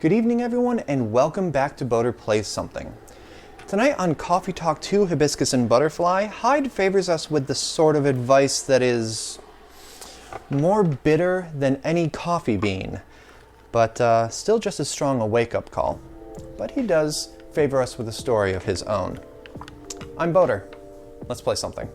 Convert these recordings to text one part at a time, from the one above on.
Good evening everyone and welcome back to Boter Plays Something. Tonight on Coffee Talk 2 Hibiscus and Butterfly, Hyde favors us with the sort of advice that is more bitter than any coffee bean, but still just as strong a wake-up call. But he does favor us with a story of his own. I'm Boter. Let's play something.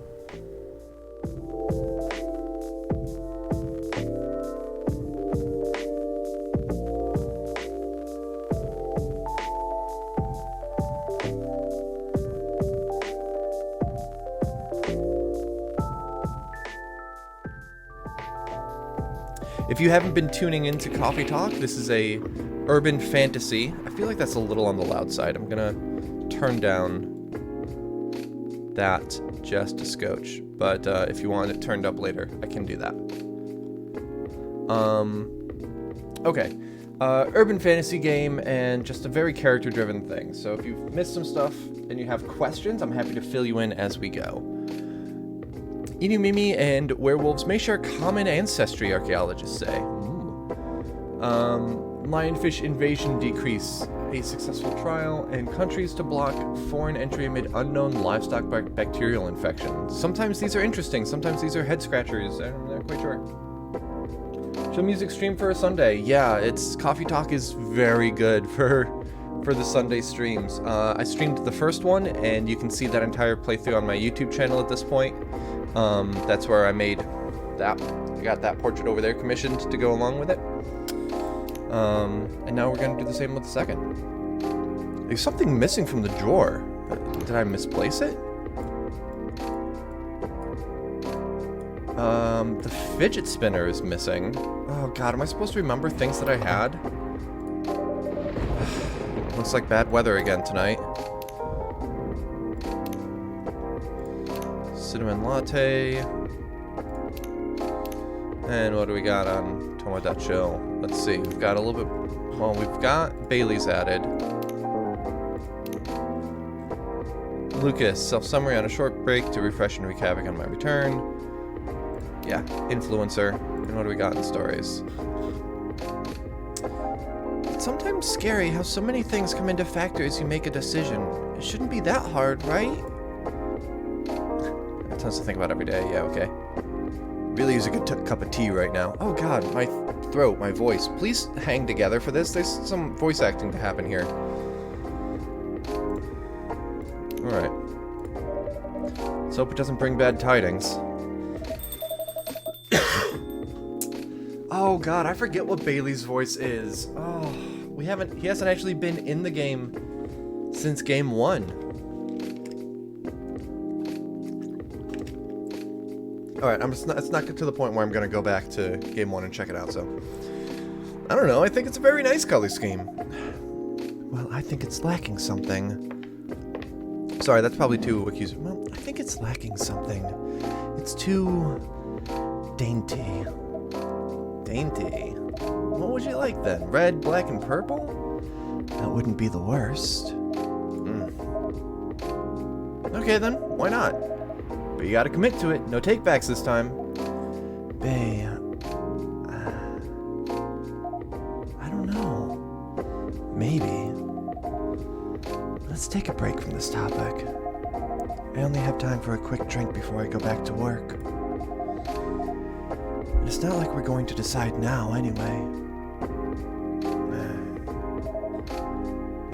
If you haven't been tuning into Coffee Talk, this is a urban fantasy. I feel like that's a little on the loud side. I'm gonna turn down that just a scotch, but if you want it turned up later, I can do that. Okay. Urban fantasy game and just a very character-driven thing. So if you've missed some stuff and you have questions, I'm happy to fill you in as we go. Inu Mimi and werewolves may share common ancestry, archaeologists say. Lionfish invasion decrease, a successful trial, and countries to block foreign entry amid unknown livestock bacterial infections. Sometimes these are interesting, sometimes these are head scratchers, I'm not quite sure. Chill music stream for a Sunday. Yeah, Coffee Talk is very good for the Sunday streams. I streamed the first one, and you can see that entire playthrough on my YouTube channel at this point. That's where I made that. I got that portrait over there commissioned to go along with it. And now we're going to do the same with the second. There's something missing from the drawer. Did I misplace it? The fidget spinner is missing. Oh god, am I supposed to remember things that I had? Looks like bad weather again tonight. Cinnamon latte. And what do we got on Tomodachi? Let's see, we've got a little bit, well, we've got Bailey's added. Lucas, self-summary on a short break to refresh and wreak havoc on my return. Yeah, influencer. And what do we got in stories? It's sometimes scary how so many things come into factor as you make a decision. It shouldn't be that hard, right? Tons to think about every day. Yeah, okay. Really use a good cup of tea right now. Oh god, my throat, my voice. Please hang together for this. There's some voice acting to happen here. Alright. Let's hope it doesn't bring bad tidings. Oh god, I forget what Bailey's voice is. Oh, he hasn't actually been in the game since game 1. Alright, it's not to the point where I'm going to go back to Game 1 and check it out, so... I don't know, I think it's a very nice color scheme. Well, I think it's lacking something. Sorry, that's probably too accusing. Well, I think it's lacking something. It's too... dainty. Dainty? What would you like then? Red, black, and purple? That wouldn't be the worst. Okay then, why not? But you gotta commit to it. No takebacks this time. Bae, I don't know. Maybe. Let's take a break from this topic. I only have time for a quick drink before I go back to work. And it's not like we're going to decide now anyway.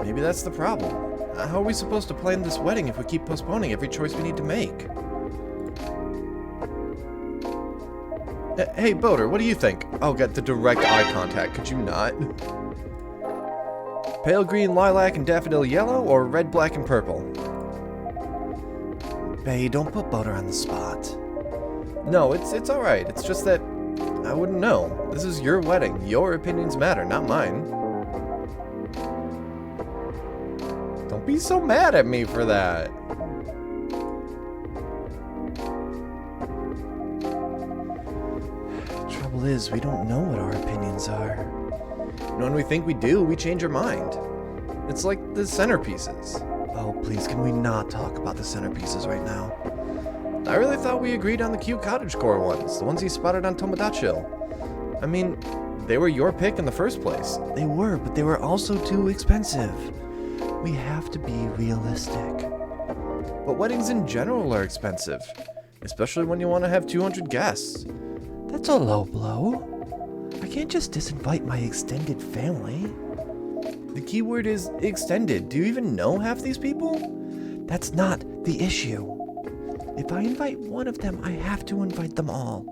Maybe that's the problem. How are we supposed to plan this wedding if we keep postponing every choice we need to make? Hey, Boter, what do you think? Oh, got the direct eye contact. Could you not? Pale green, lilac, and daffodil yellow, or red, black, and purple? Bae, don't put Boter on the spot. No, it's alright. It's just that I wouldn't know. This is your wedding. Your opinions matter, not mine. Don't be so mad at me for that. Trouble is, we don't know what our opinions are. And when we think we do, we change our mind. It's like the centerpieces. Oh, please, can we not talk about the centerpieces right now? I really thought we agreed on the cute cottagecore ones, the ones you spotted on Tomodachi. I mean, They were your pick in the first place. They were, but they were also too expensive. We have to be realistic. But weddings in general are expensive, especially when you want to have 200 guests. That's a low blow. I can't just disinvite my extended family. The key word is extended. Do you even know half these people? That's not the issue. If I invite one of them, I have to invite them all.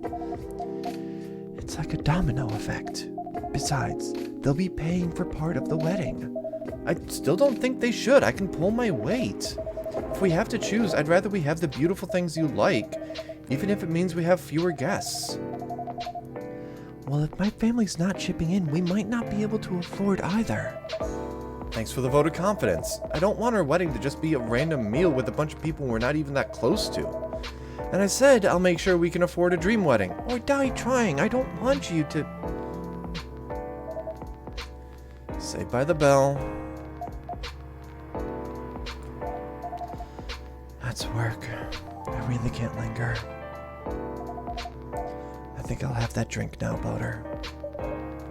It's like a domino effect. Besides, they'll be paying for part of the wedding. I still don't think they should. I can pull my weight. If we have to choose, I'd rather we have the beautiful things you like, even if it means we have fewer guests. Well, if my family's not chipping in, we might not be able to afford either. Thanks for the vote of confidence. I don't want our wedding to just be a random meal with a bunch of people we're not even that close to. And I said I'll make sure we can afford a dream wedding. Or die trying. I don't want you to... Saved by the bell. That's work. I really can't linger. I think I'll have that drink now, Boter.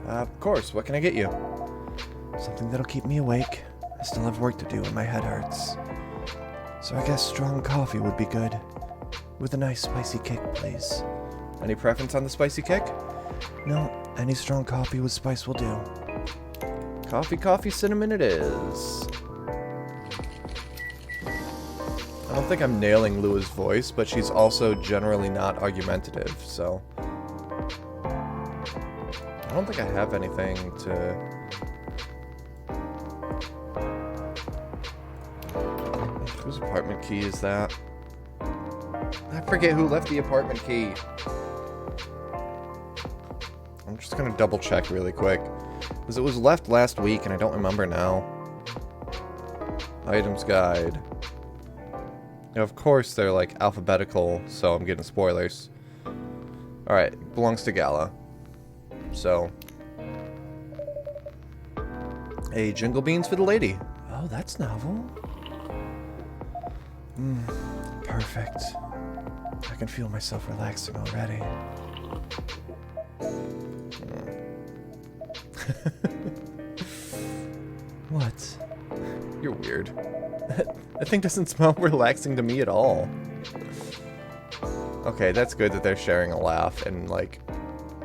Of course. What can I get you? Something that'll keep me awake. I still have work to do and my head hurts. So I guess strong coffee would be good. With a nice spicy kick, please. Any preference on the spicy kick? No, any strong coffee with spice will do. Coffee, cinnamon it is. I don't think I'm nailing Lua's voice, but she's also generally not argumentative, so... I don't think I have anything to... Whose apartment key is that? I forget who left the apartment key. I'm just gonna double check really quick. Because it was left last week and I don't remember now. Items guide. Now, of course they're like alphabetical, so I'm getting spoilers. Alright, belongs to Gala. So. A jingle beans for the lady. Oh, that's novel. Perfect. I can feel myself relaxing already. What? You're weird. That thing doesn't smell relaxing to me at all. Okay, that's good that they're sharing a laugh, and like,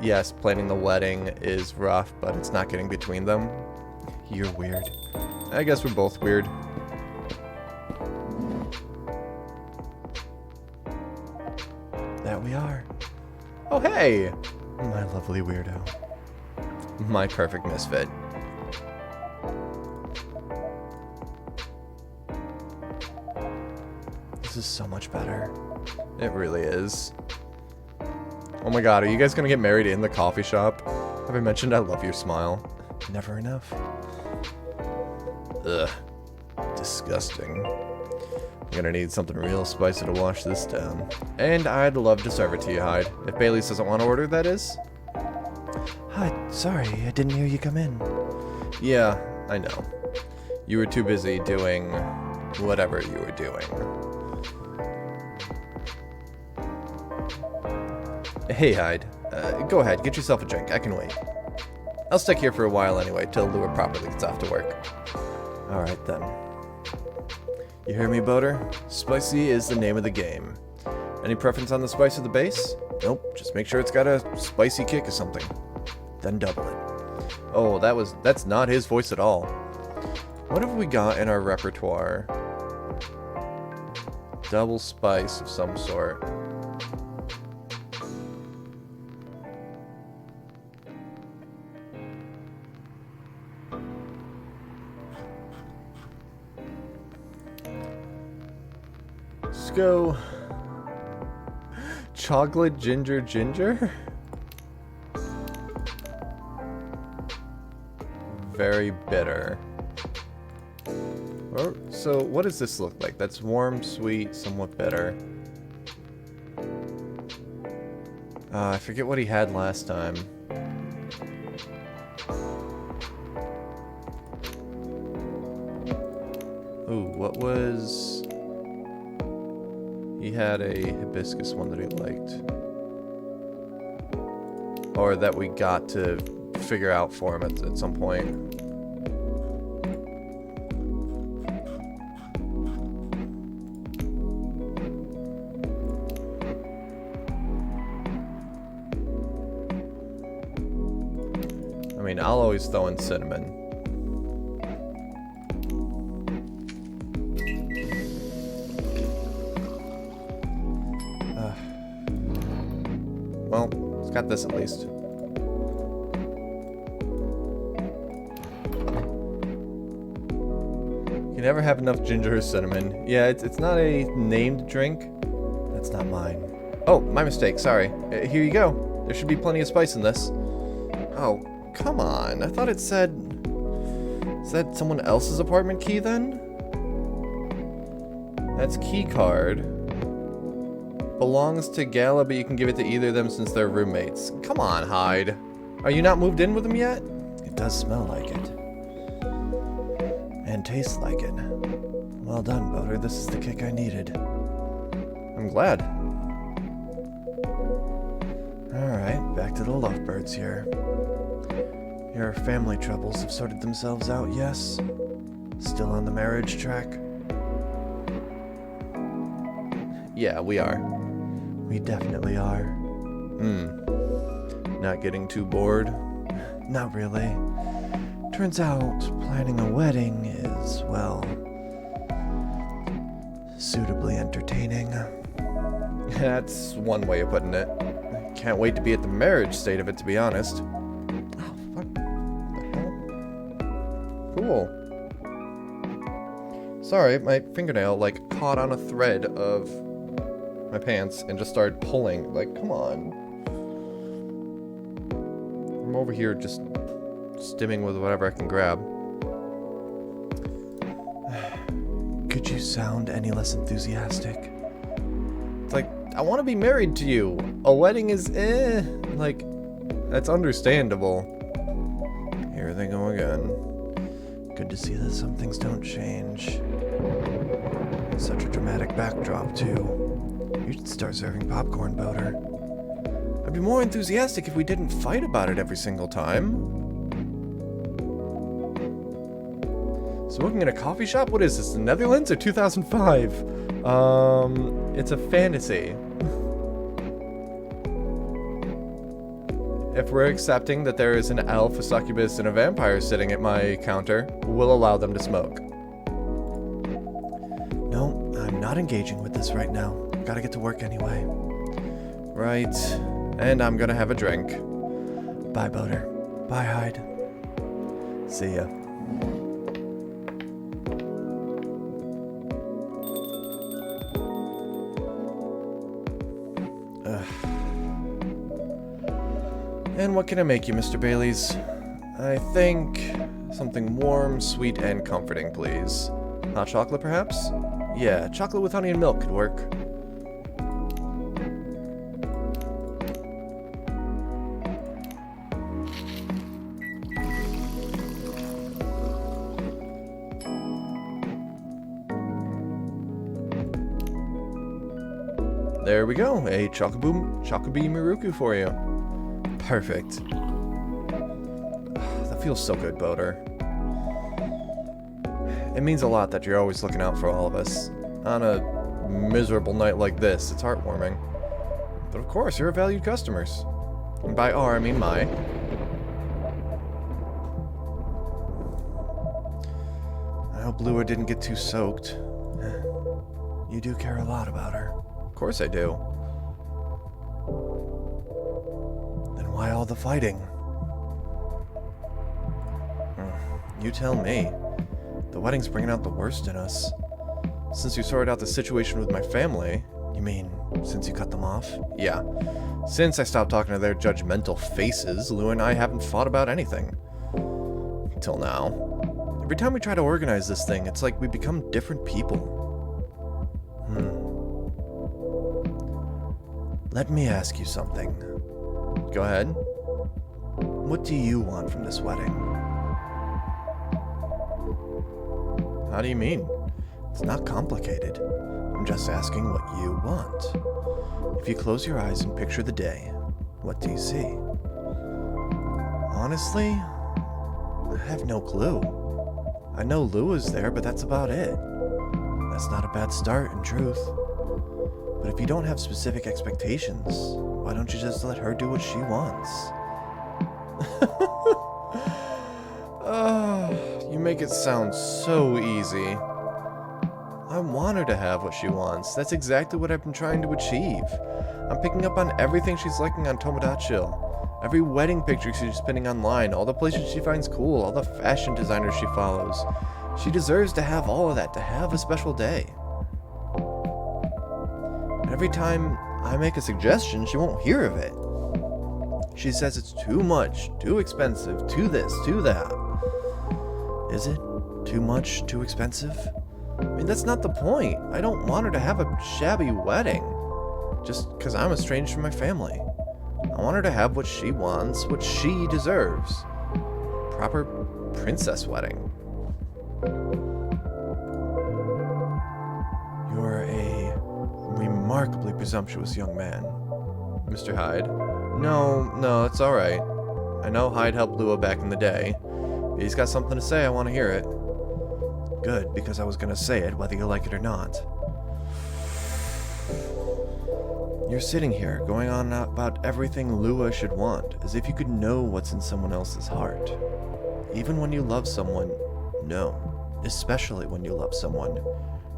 yes, planning the wedding is rough, but it's not getting between them. You're weird. I guess we're both weird. There we are. Oh, hey! My lovely weirdo. My perfect misfit. This is so much better. It really is. Oh my god, are you guys gonna get married in the coffee shop? Have I mentioned I love your smile? Never enough. Ugh. Disgusting. I'm gonna need something real spicy to wash this down. And I'd love to serve it to you, Hyde. If Bailey's doesn't want to order, that is. Hi, sorry, I didn't hear you come in. Yeah, I know. You were too busy doing whatever you were doing. Hey, Hyde. Go ahead, get yourself a drink. I can wait. I'll stick here for a while anyway, till Lua properly gets off to work. Alright then. You hear me, Boter? Spicy is the name of the game. Any preference on the spice of the base? Nope, just make sure it's got a spicy kick or something. Then double it. Oh, that's not his voice at all. What have we got in our repertoire? Double spice of some sort. Let's go chocolate ginger. Very bitter. So what does this look like? That's warm, sweet, somewhat bitter. I forget what he had last time. Ooh, what was... He had a hibiscus one that he liked. Or that we got to figure out for him at some point. I mean, I'll always throw in cinnamon. Well, it's got this at least. You never have enough ginger or cinnamon. Yeah, it's not a named drink. That's not mine. Oh, my mistake, sorry. Here you go. There should be plenty of spice in this. Oh, come on. I thought it said... Is that someone else's apartment key then? That's key card. Belongs to Gala, but you can give it to either of them since they're roommates. Come on, Hyde. Are you not moved in with them yet? It does smell like it. And tastes like it. Well done, Boter. This is the kick I needed. I'm glad. Alright, back to the lovebirds here. Your family troubles have sorted themselves out, yes? Still on the marriage track? Yeah, we are. We definitely are. Not getting too bored? Not really. Turns out planning a wedding is, well, suitably entertaining. That's one way of putting it. Can't wait to be at the marriage state of it, to be honest. Oh, fuck. What the hell? Cool. Sorry, my fingernail, like, caught on a thread of my pants and just started pulling. Like, come on. I'm over here just stimming with whatever I can grab. Could you sound any less enthusiastic? It's like, I want to be married to you. A wedding is like, that's understandable. Here they go again. Good to see that some things don't change. Such a dramatic backdrop, too. You should start serving popcorn, Boter. I'd be more enthusiastic if we didn't fight about it every single time. So working in a coffee shop? What is this, the Netherlands or 2005? It's a fantasy. If we're accepting that there is an elf, a succubus, and a vampire sitting at my counter, we'll allow them to smoke. No, I'm not engaging with this right now. Gotta get to work anyway. Right. And I'm gonna have a drink. Bye, Boter. Bye, Hyde. See ya. And what can I make you, Mr. Bailey's? I think something warm, sweet, and comforting, please. Hot chocolate, perhaps? Yeah, chocolate with honey and milk could work. There we go, a Chocobo Miruku for you. Perfect. That feels so good, Boter. It means a lot that you're always looking out for all of us. On a miserable night like this, it's heartwarming. But of course, you're valued customers. And by our, I mean my. I hope Lua didn't get too soaked. You do care a lot about her. Of course I do. Then why all the fighting? You tell me. The wedding's bringing out the worst in us. Since you sorted out the situation with my family. You mean, since you cut them off? Yeah. Since I stopped talking to their judgmental faces, Lou and I haven't fought about anything. Till now. Every time we try to organize this thing, it's like we become different people. Let me ask you something. Go ahead. What do you want from this wedding? How do you mean? It's not complicated. I'm just asking what you want. If you close your eyes and picture the day, what do you see? Honestly, I have no clue. I know Lua's there, but that's about it. That's not a bad start, in truth. But if you don't have specific expectations, why don't you just let her do what she wants? You make it sound so easy. I want her to have what she wants. That's exactly what I've been trying to achieve. I'm picking up on everything she's liking on Tomodachi. Every wedding picture she's spinning online, all the places she finds cool, all the fashion designers she follows. She deserves to have all of that, to have a special day. And every time I make a suggestion, she won't hear of it. She says it's too much, too expensive, too this, too that. Is it too much, too expensive? I mean, that's not the point. I don't want her to have a shabby wedding just because I'm estranged from my family. I want her to have what she wants, what she deserves. Proper princess wedding. You're a remarkably presumptuous young man. Mr. Hyde? No, it's alright. I know Hyde helped Lua back in the day. If he's got something to say, I want to hear it. Good, because I was gonna say it whether you like it or not. You're sitting here, going on about everything Lua should want, as if you could know what's in someone else's heart. Even when you love someone, no. Especially when you love someone,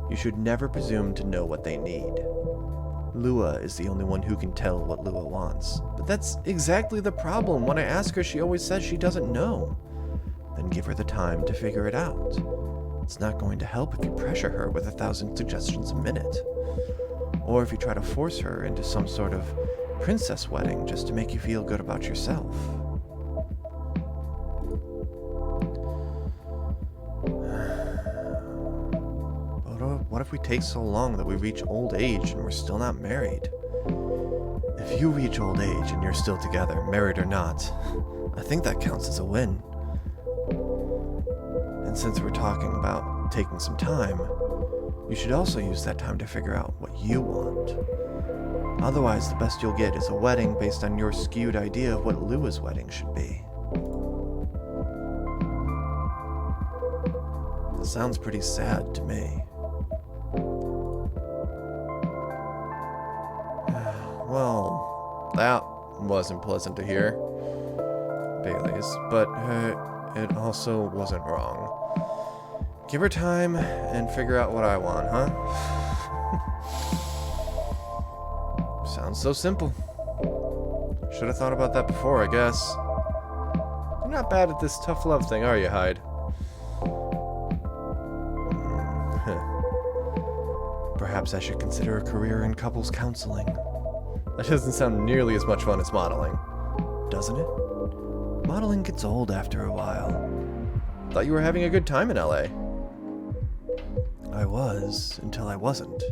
you should never presume to know what they need. Lua is the only one who can tell what Lua wants. But that's exactly the problem. When I ask her, she always says she doesn't know. Then give her the time to figure it out. It's not going to help if you pressure her with 1,000 suggestions a minute. Or if you try to force her into some sort of princess wedding just to make you feel good about yourself. But what if we take so long that we reach old age and we're still not married? If you reach old age and you're still together, married or not, I think that counts as a win. And since we're talking about taking some time, you should also use that time to figure out what you want. Otherwise, the best you'll get is a wedding based on your skewed idea of what Lua's wedding should be. That sounds pretty sad to me. Well, that wasn't pleasant to hear, Bailey's, but it also wasn't wrong. Give her time and figure out what I want, huh? Sounds so simple. Should have thought about that before, I guess. You're not bad at this tough love thing, are you, Hyde? Perhaps I should consider a career in couples counseling. That doesn't sound nearly as much fun as modeling. Doesn't it? Modeling gets old after a while. Thought you were having a good time in LA. I was, until I wasn't.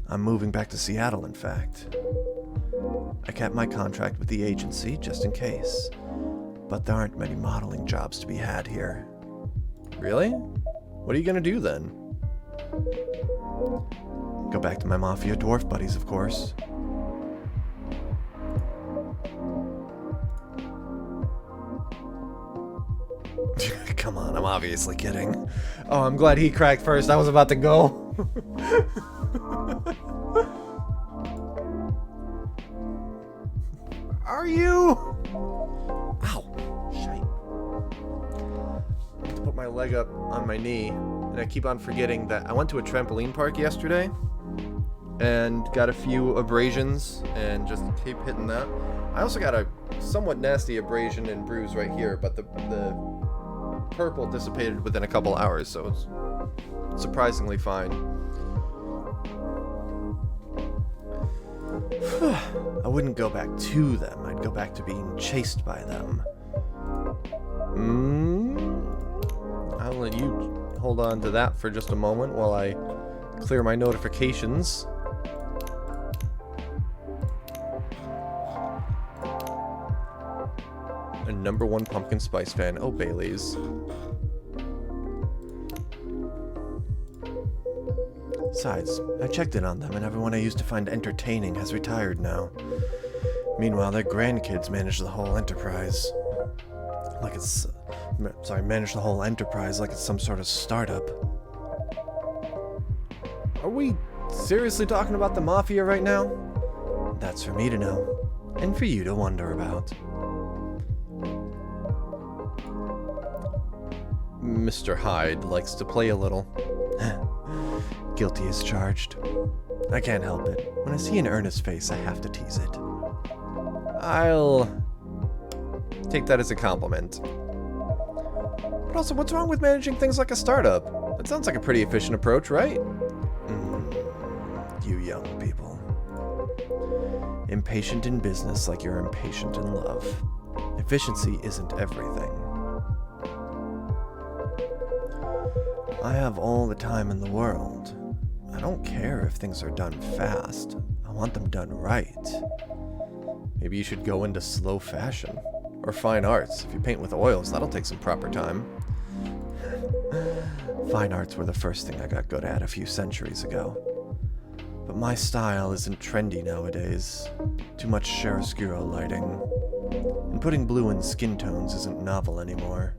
I'm moving back to Seattle, in fact. I kept my contract with the agency just in case, but there aren't many modeling jobs to be had here. Really? What are you gonna do then? Go back to my Mafia dwarf buddies, of course. Come on, I'm obviously kidding. Oh, I'm glad he cracked first. I was about to go. Are you? Ow. Shite. I have to put my leg up on my knee, and I keep on forgetting that I went to a trampoline park yesterday and got a few abrasions and just keep hitting that. I also got a somewhat nasty abrasion and bruise right here, but the purple dissipated within a couple hours, so it's surprisingly fine. I wouldn't go back to them. I'd go back to being chased by them. I'll let you hold on to that for just a moment while I clear my notifications. A #1 pumpkin spice fan. Oh, Bailey's. Besides, I checked in on them, and everyone I used to find entertaining has retired now. Meanwhile, their grandkids manage the whole enterprise. Like it's... manage the whole enterprise like it's some sort of startup. Are we seriously talking about the Mafia right now? That's for me to know, and for you to wonder about. Mr. Hyde likes to play a little. Guilty as charged. I can't help it. When I see an earnest face, I have to tease it. I'll take that as a compliment. But also, what's wrong with managing things like a startup? That sounds like a pretty efficient approach, right? You young people. Impatient in business like you're impatient in love. Efficiency isn't everything. I have all the time in the world. I don't care if things are done fast. I want them done right. Maybe you should go into slow fashion. Or fine arts. If you paint with oils, that'll take some proper time. Fine arts were the first thing I got good at a few centuries ago. But my style isn't trendy nowadays. Too much chiaroscuro lighting. And putting blue in skin tones isn't novel anymore.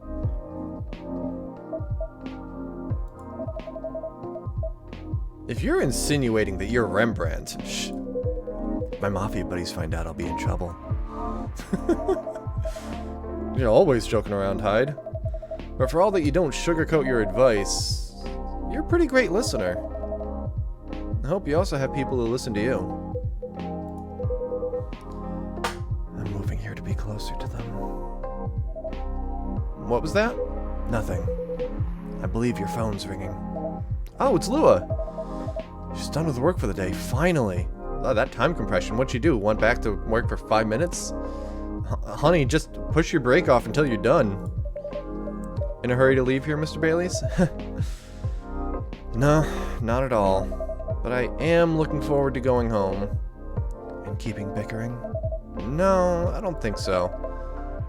If you're insinuating that you're Rembrandt, Shh. If my mafia buddies find out, I'll be in trouble. You're always joking around, Hyde. But for all that you don't sugarcoat your advice, you're a pretty great listener. I hope you also have people who listen to you. I'm moving here to be closer to them. What was that? Nothing. I believe your phone's ringing. Oh, it's Lua. She's done with work for the day, finally. Oh, that time compression. What'd you do? Went back to work for 5 minutes? Honey, just push your brake off until you're done. In a hurry to leave here, Mr. Baileys? No, not at all. But I am looking forward to going home. And keeping bickering? No, I don't think so.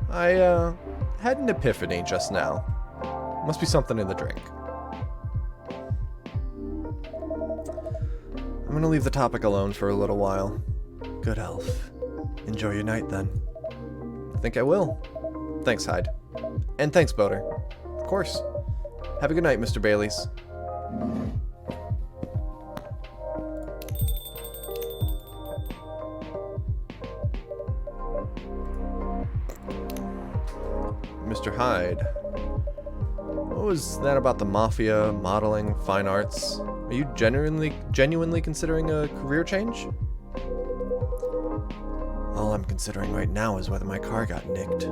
I, had an epiphany just now. Must be something in the drink. I'm gonna leave the topic alone for a little while. Good elf. Enjoy your night then. I think I will. Thanks, Hyde. And thanks, Boter. Of course. Have a good night, Mr. Baileys. Mr. Hyde, what was that about the Mafia, modeling, fine arts? Are you genuinely considering a career change? All I'm considering right now is whether my car got nicked.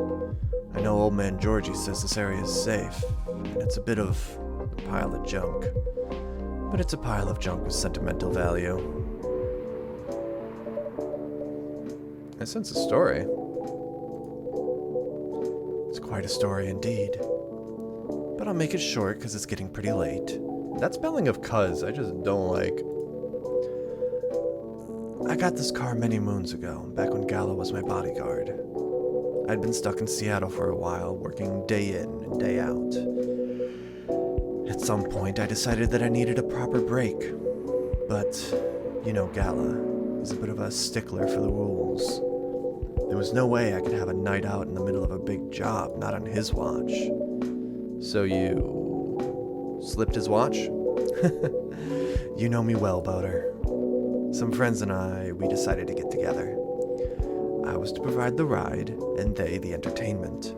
I know old man Georgie says this area is safe, and it's a bit of a pile of junk. But it's a pile of junk with sentimental value. I sense a story. It's quite a story indeed. But I'll make it short because it's getting pretty late. That spelling of cuz, I just don't like. I got this car many moons ago, back when Gallo was my bodyguard. I'd been stuck in Seattle for a while, working day in and day out. At some point, I decided that I needed a proper break. But, you know Gala is a bit of a stickler for the rules. There was no way I could have a night out in the middle of a big job, not on his watch. So you slipped his watch? You know me well, Boter. Some friends and we decided to get together. I was to provide the ride, and they the entertainment.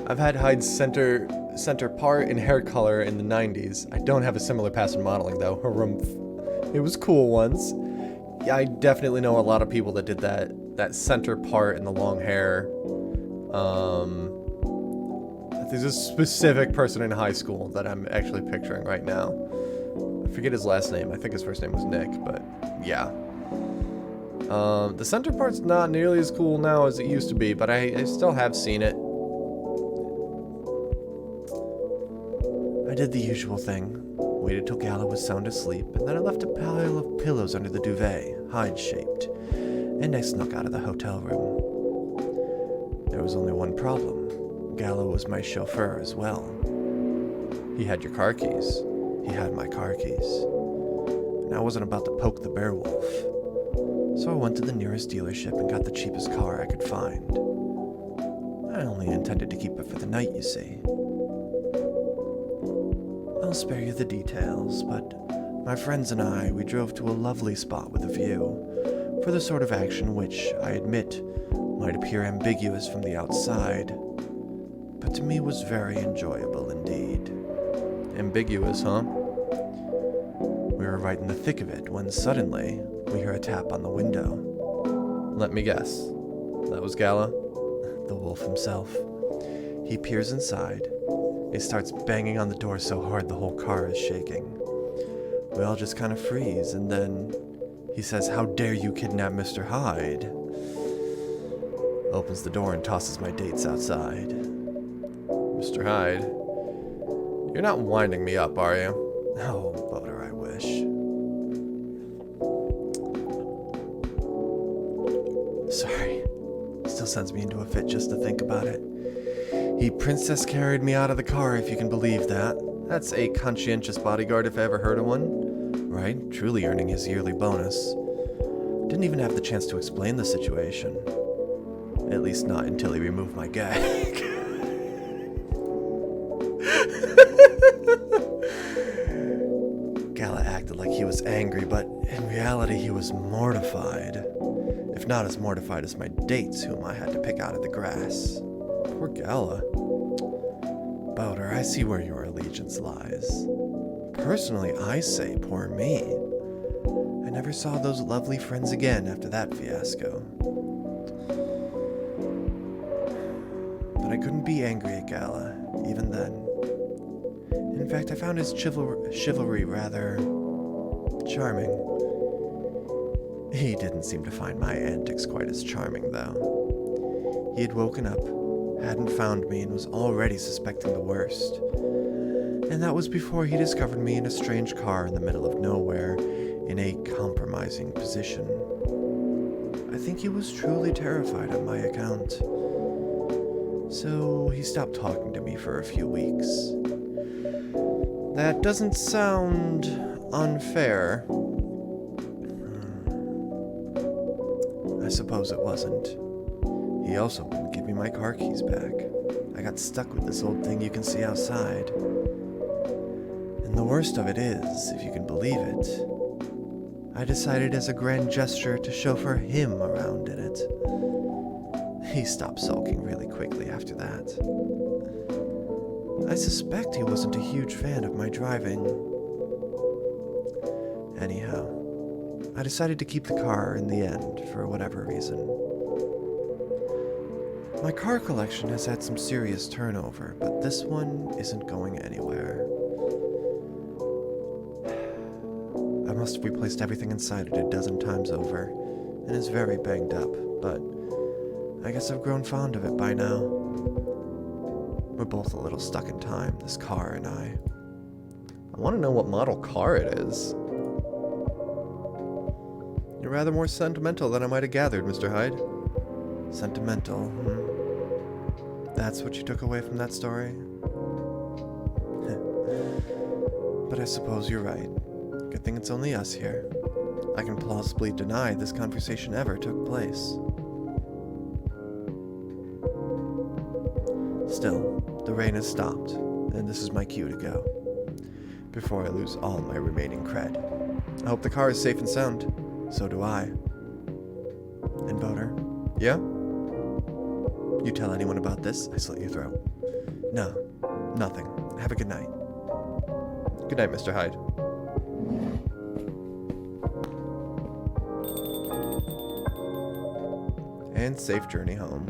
I've had Hyde's center part and hair color in the 90s. I don't have a similar past in modeling, though. It was cool once. Yeah, I definitely know a lot of people that did that center part and the long hair. There's a specific person in high school that I'm actually picturing right now. I forget his last name. I think his first name was Nick, but yeah. The center part's not nearly as cool now as it used to be, but I still have seen it. I did the usual thing. Waited till Gala was sound asleep, and then I left a pile of pillows under the duvet, hide-shaped, and I snuck out of the hotel room. There was only one problem. Gallo was my chauffeur as well. He had your car keys. He had my car keys. And I wasn't about to poke the bear wolf. So I went to the nearest dealership and got the cheapest car I could find. I only intended to keep it for the night, you see. I'll spare you the details, but my friends and we drove to a lovely spot with a view, for the sort of action which, I admit, might appear ambiguous from the outside, but to me was very enjoyable indeed. Ambiguous, huh? We were right in the thick of it when suddenly we hear a tap on the window. Let me guess. That was Gala? The wolf himself. He peers inside. He starts banging on the door so hard the whole car is shaking. We all just kind of freeze, and then he says, "How dare you kidnap Mr. Hyde?" Opens the door and tosses my dates outside. Mr. Hyde, you're not winding me up, are you? Oh, Boter, I wish. Sorry. Still sends me into a fit just to think about it. He princess carried me out of the car, if you can believe that. That's a conscientious bodyguard if I ever heard of one. Right? Truly earning his yearly bonus. Didn't even have the chance to explain the situation. At least not until he removed my gag. Gala acted like he was angry, but in reality he was mortified. If not as mortified as my dates, whom I had to pick out of the grass. Poor Gala. Boter, I see where your allegiance lies. Personally, I say poor me. I never saw those lovely friends again after that fiasco. But I couldn't be angry at Gala, even then. In fact, I found his chivalry rather charming. He didn't seem to find my antics quite as charming, though. He had woken up, hadn't found me, and was already suspecting the worst. And that was before he discovered me in a strange car in the middle of nowhere, in a compromising position. I think he was truly terrified on my account. So he stopped talking to me for a few weeks. That doesn't sound unfair. I suppose it wasn't. He also wouldn't give me my car keys back. I got stuck with this old thing you can see outside. And the worst of it is, if you can believe it, I decided as a grand gesture to chauffeur him around in it. He stopped sulking really quickly after that. I suspect he wasn't a huge fan of my driving. Anyhow, I decided to keep the car in the end for whatever reason. My car collection has had some serious turnover, but this one isn't going anywhere. I must have replaced everything inside it a dozen times over, and is very banged up, but I guess I've grown fond of it by now. We're both a little stuck in time, this car and I. I want to know what model car it is. You're rather more sentimental than I might have gathered, Mr. Hyde. Sentimental, That's what you took away from that story? But I suppose you're right. Good thing it's only us here. I can plausibly deny this conversation ever took place. Still, the rain has stopped, and this is my cue to go, before I lose all my remaining cred. I hope the car is safe and sound. So do I. And Boter, Yeah? you tell anyone about this, I slit your throat. No, nothing. Have a good night. Good night, Mr. Hyde. And safe journey home.